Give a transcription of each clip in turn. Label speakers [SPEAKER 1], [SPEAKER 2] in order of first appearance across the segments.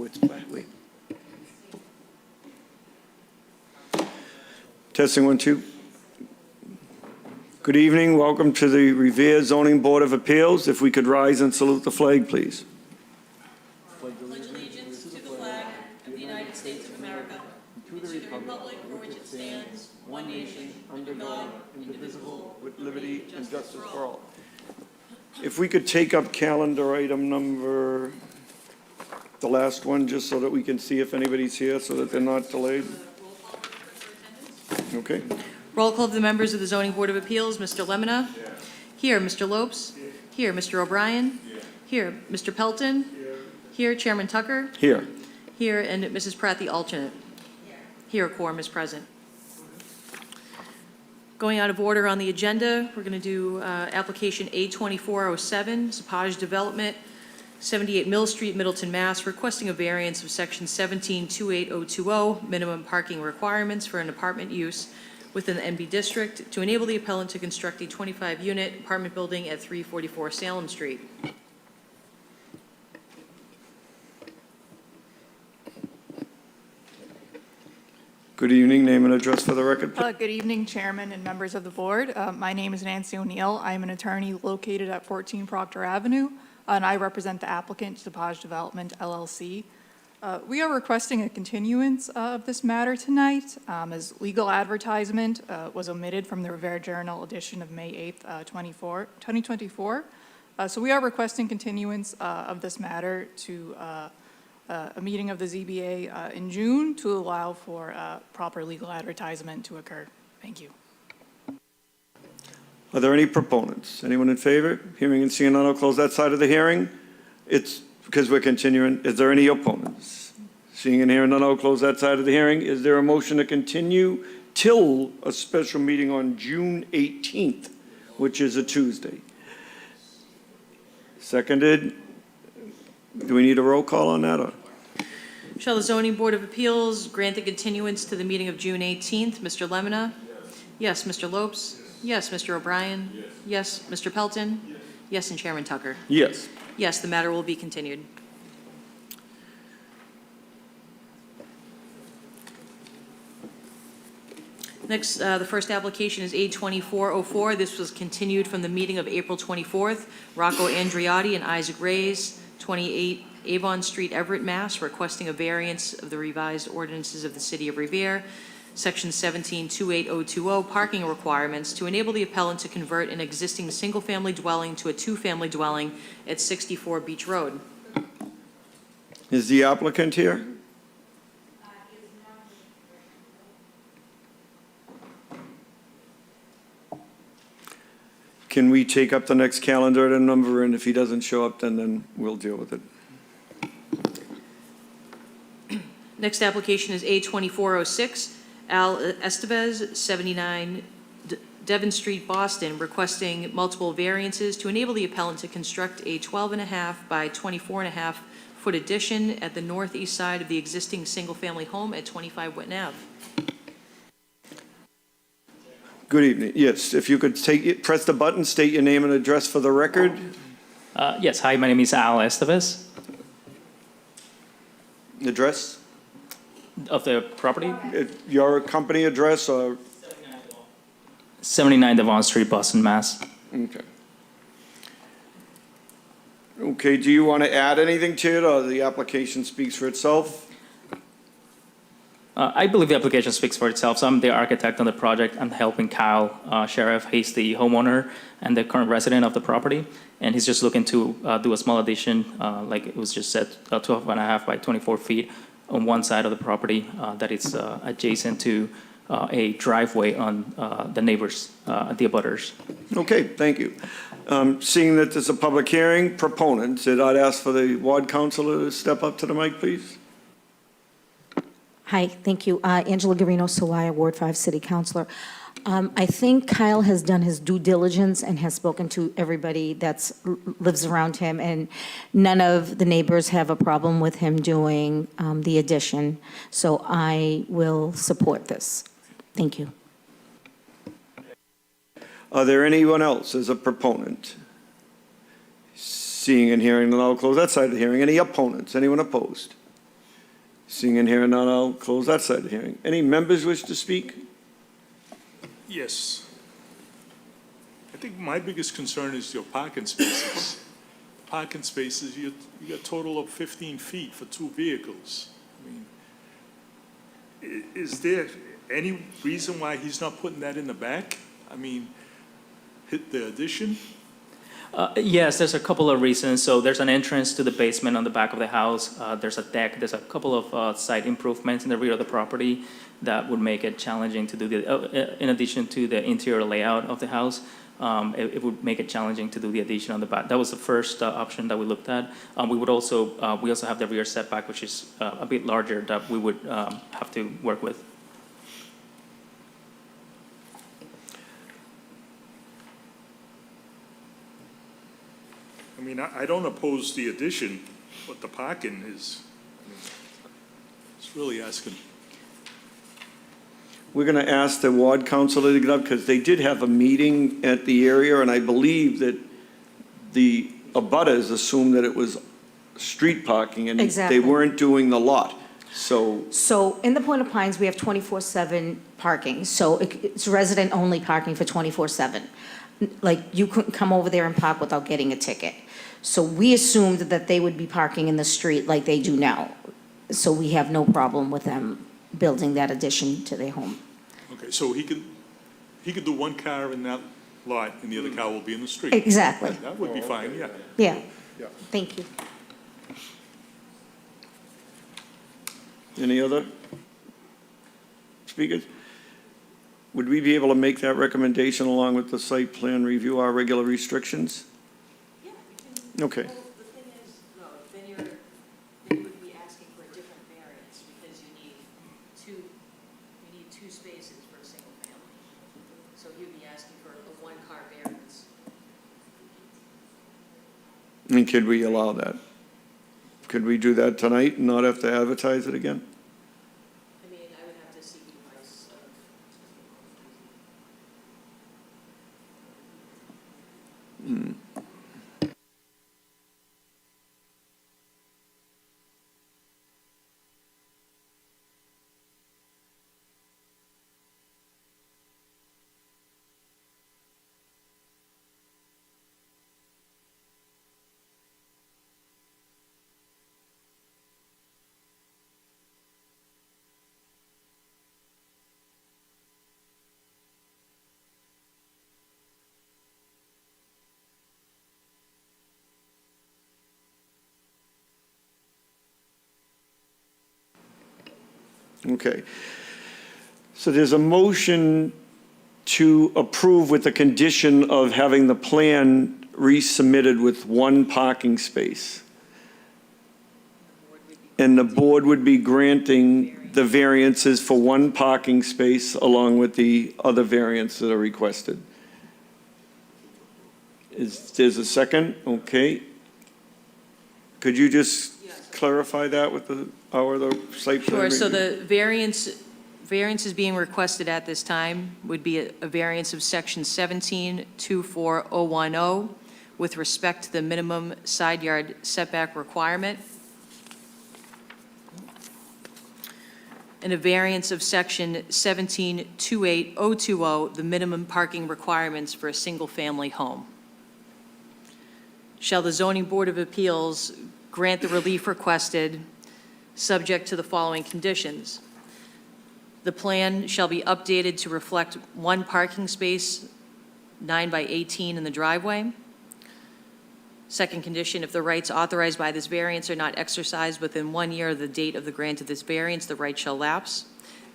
[SPEAKER 1] Oh, it's back, wait. Testing 1, 2. Good evening, welcome to the Revere Zoning Board of Appeals. If we could rise and salute the flag, please.
[SPEAKER 2] Pledge allegiance to the flag of the United States of America, and to the republic for which it stands, one nation, under God, indivisible,
[SPEAKER 1] With liberty and justice for all. If we could take up calendar item number, the last one, just so that we can see if anybody's here, so that they're not delayed. Okay.
[SPEAKER 2] Roll call of the members of the Zoning Board of Appeals. Mr. Lemonna? Here. Mr. Lopes? Here. Mr. O'Brien? Here. Mr. Pelton? Here. Chairman Tucker?
[SPEAKER 1] Here.
[SPEAKER 2] Here. And Mrs. Pratt, the alternate? Here. Quorum is present. Going out of order on the agenda, we're going to do application A2407, Sapage Development, 78 Mill Street, Middleton, Mass., requesting a variance of section 1728020, minimum parking requirements for an apartment use within the NB district to enable the appellant to construct a 25-unit apartment building at 344 Salem Street.
[SPEAKER 1] Good evening, name and address for the record, please.
[SPEAKER 3] Good evening, Chairman and members of the board. My name is Nancy O'Neill. I'm an attorney located at 14 Proctor Avenue, and I represent the applicant, Sapage Development, LLC. We are requesting a continuance of this matter tonight, as legal advertisement was omitted from the Revere Journal edition of May 8th, 2024. So we are requesting continuance of this matter to a meeting of the ZBA in June to allow for proper legal advertisement to occur. Thank you.
[SPEAKER 1] Are there any proponents? Anyone in favor? Hearing and seeing none, I'll close that side of the hearing. It's because we're continuing. Is there any opponents? Seeing and hearing none, I'll close that side of the hearing. Is there a motion to continue till a special meeting on June 18th, which is a Tuesday? Seconded. Do we need a roll call on that? Or?
[SPEAKER 2] Shall the Zoning Board of Appeals grant the continuance to the meeting of June 18th? Mr. Lemonna? Yes. Mr. Lopes? Yes. Mr. O'Brien? Yes. Mr. Pelton? Yes. And Chairman Tucker?
[SPEAKER 1] Yes.
[SPEAKER 2] Yes, the matter will be continued. Next, the first application is A2404. This was continued from the meeting of April 24th. Rocco Andriotti and Isaac Reyes, 28 Avon Street, Everett, Mass., requesting a variance of the revised ordinances of the City of Revere, Section 1728020, parking requirements to enable the appellant to convert an existing single-family dwelling to a two-family dwelling at 64 Beach Road.
[SPEAKER 1] Is the applicant here? Can we take up the next calendar item number, and if he doesn't show up, then we'll deal with it.
[SPEAKER 2] Next application is A2406, Al Estevez, 79 Devon Street, Boston, requesting multiple variances to enable the appellant to construct a 12.5 by 24.5 foot addition at the northeast side of the existing single-family home at 25 Whitten Ave.
[SPEAKER 1] Good evening. Yes, if you could press the button, state your name and address for the record.
[SPEAKER 4] Yes, hi, my name is Al Estevez.
[SPEAKER 1] Address?
[SPEAKER 4] Of the property?
[SPEAKER 1] Your company address or?
[SPEAKER 4] 79 Devon Street, Boston, Mass.
[SPEAKER 1] Okay. Okay, do you want to add anything to it, or the application speaks for itself?
[SPEAKER 4] I believe the application speaks for itself. So I'm the architect on the project. I'm helping Kyle Sheriff. He's the homeowner and the current resident of the property. And he's just looking to do a small addition, like it was just said, 12.5 by 24 feet on one side of the property that is adjacent to a driveway on the neighbors, the abutters.
[SPEAKER 1] Okay, thank you. Seeing that this is a public hearing, proponents, I'd ask for the ward councilor to step up to the mic, please.
[SPEAKER 5] Hi, thank you. Angela Garino, Sawaya, Ward 5 City Councilor. I think Kyle has done his due diligence and has spoken to everybody that lives around him, and none of the neighbors have a problem with him doing the addition. So I will support this. Thank you.
[SPEAKER 1] Are there anyone else as a proponent? Seeing and hearing, then I'll close that side of the hearing. Any opponents? Anyone opposed? Seeing and hearing none, I'll close that side of the hearing. Any members wish to speak?
[SPEAKER 6] Yes. I think my biggest concern is your parking spaces. Parking spaces, you got a total of 15 feet for 2 vehicles. I mean, is there any reason why he's not putting that in the back? I mean, hit the addition?
[SPEAKER 4] Yes, there's a couple of reasons. So there's an entrance to the basement on the back of the house. There's a deck. There's a couple of site improvements in the rear of the property that would make it challenging to do in addition to the interior layout of the house. It would make it challenging to do the addition on the back. That was the first option that we looked at. We also have the rear setback, which is a bit larger, that we would have to work with.
[SPEAKER 6] I mean, I don't oppose the addition, but the parking is, I mean, it's really asking.
[SPEAKER 1] We're going to ask the ward councilor to get up because they did have a meeting at the area, and I believe that the abutters assumed that it was street parking, and
[SPEAKER 5] Exactly.
[SPEAKER 1] they weren't doing the lot. So,
[SPEAKER 5] So in the Point of Pines, we have 24/7 parking, so it's resident-only parking for 24/7. Like, you couldn't come over there and park without getting a ticket. So we assumed that they would be parking in the street like they do now. So we have no problem with them building that addition to their home.
[SPEAKER 6] Okay, so he could do one car in that lot and the other car will be in the street.
[SPEAKER 5] Exactly,
[SPEAKER 6] That would be fine, yeah.
[SPEAKER 5] yeah. Thank you.
[SPEAKER 1] any other speakers? Would we be able to make that recommendation along with the site plan review, our regular restrictions?
[SPEAKER 2] Yeah, you can.
[SPEAKER 1] Okay.
[SPEAKER 2] Well, the thing is, no, then you would be asking for a different variance because you need two spaces for a single family. So you'd be asking for a one-car variance.
[SPEAKER 1] And could we allow that? Could we do that tonight and not have to advertise it again?
[SPEAKER 2] I mean, I would have to seek advice of.
[SPEAKER 1] Okay. So there's a motion to approve with the condition of having the plan resubmitted with one parking space. And the board would be granting the variances for one parking space along with the other variants that are requested. There's a second? Okay. Could you just clarify that with the site plan
[SPEAKER 2] Sure, so
[SPEAKER 1] review?
[SPEAKER 2] the variances being requested at this time would be a variance of section 17-24010 with respect to the minimum side yard setback requirement, and a variance of section 17-28020, the minimum parking requirements for a single-family home. Shall the Zoning Board of Appeals grant the relief requested, subject to the following conditions? The plan shall be updated to reflect one parking space, 9 by 18 in the driveway. Second condition, if the rights authorized by this variance are not exercised within 1 year of the date of the grant of this variance, the right shall lapse.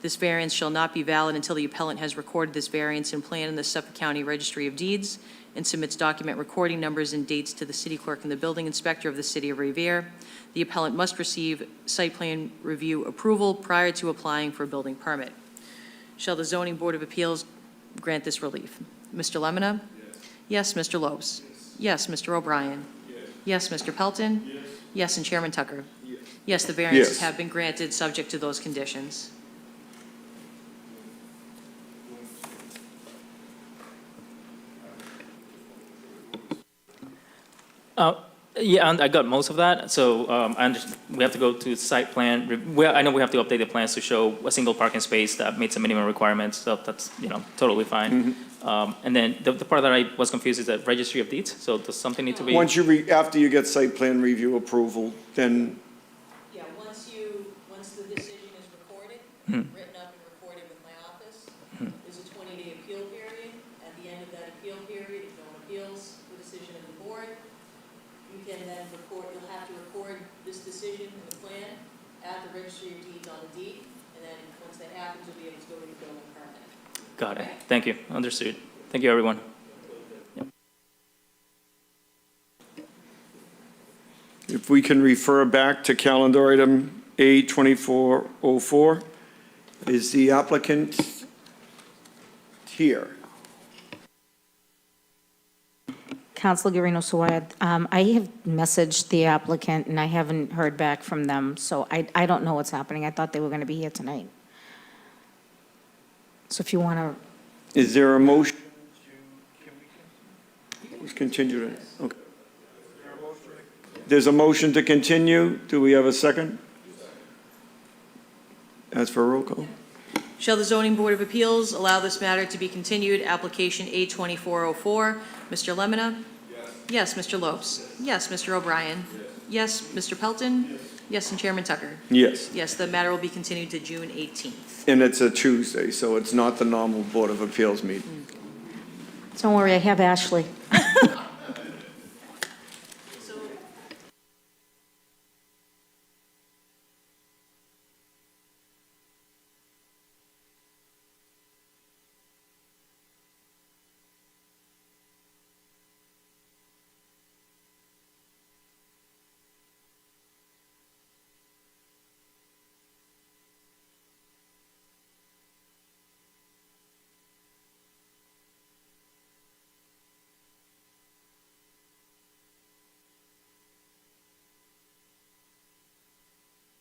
[SPEAKER 2] This variance shall not be valid until the appellant has recorded this variance and plan in the Suffolk County Registry of Deeds and submits document recording numbers and dates to the city clerk and the building inspector of the city of Revere. The appellant must receive site plan review approval prior to applying for a building permit. Shall the Zoning Board of Appeals grant this relief? Mr. Lemonna? Yes. Yes, Mr. Lopes? Yes, Mr. O'Brien? Yes, Mr. Pelton? Yes, and Chairman Tucker? Yes, the variances
[SPEAKER 1] Yes.
[SPEAKER 2] have been granted, subject to those conditions.
[SPEAKER 4] Yeah, and I got most of that, so we have to go to site plan. I know we have to update the plans to show a single parking space that meets the minimum requirements, so that's, totally fine. And then the part that I was confused is the registry of deeds, so does something need to be?
[SPEAKER 1] After you get site plan review approval, then,
[SPEAKER 2] Yeah, once the decision is recorded, written up and recorded with my office, there's a 20-day appeal period. At the end of that appeal period, if no one appeals the decision of the board, you can then you'll have to record this decision in the plan at the registry of deeds on the deed, and then once that happens, you'll be able to go to the building permit.
[SPEAKER 4] Got it, thank you, understood. Thank you, everyone.
[SPEAKER 1] if we can refer back to calendar item A2404, is the applicant here?
[SPEAKER 5] Council Guerrero Sawaya, I have messaged the applicant, and I haven't heard back from them, so I don't know what's happening. I thought they were going to be here tonight. So if you want to,
[SPEAKER 1] Is there a motion? Let's continue it. Okay. There's a motion to continue. Do we have a second? As for roll call?
[SPEAKER 2] Shall the zoning board of appeals allow this matter to be continued, application A2404? Mr. Lemonna? Yes. Yes, Mr. Lopes? Yes, Mr. O'Brien? Yes, Mr. Pelton? Yes, and Chairman Tucker?
[SPEAKER 1] Yes.
[SPEAKER 2] Yes, the matter will be continued to June 18th.
[SPEAKER 1] And it's a Tuesday, so it's not the normal Board of Appeals meeting.
[SPEAKER 5] don't worry, I have Ashley.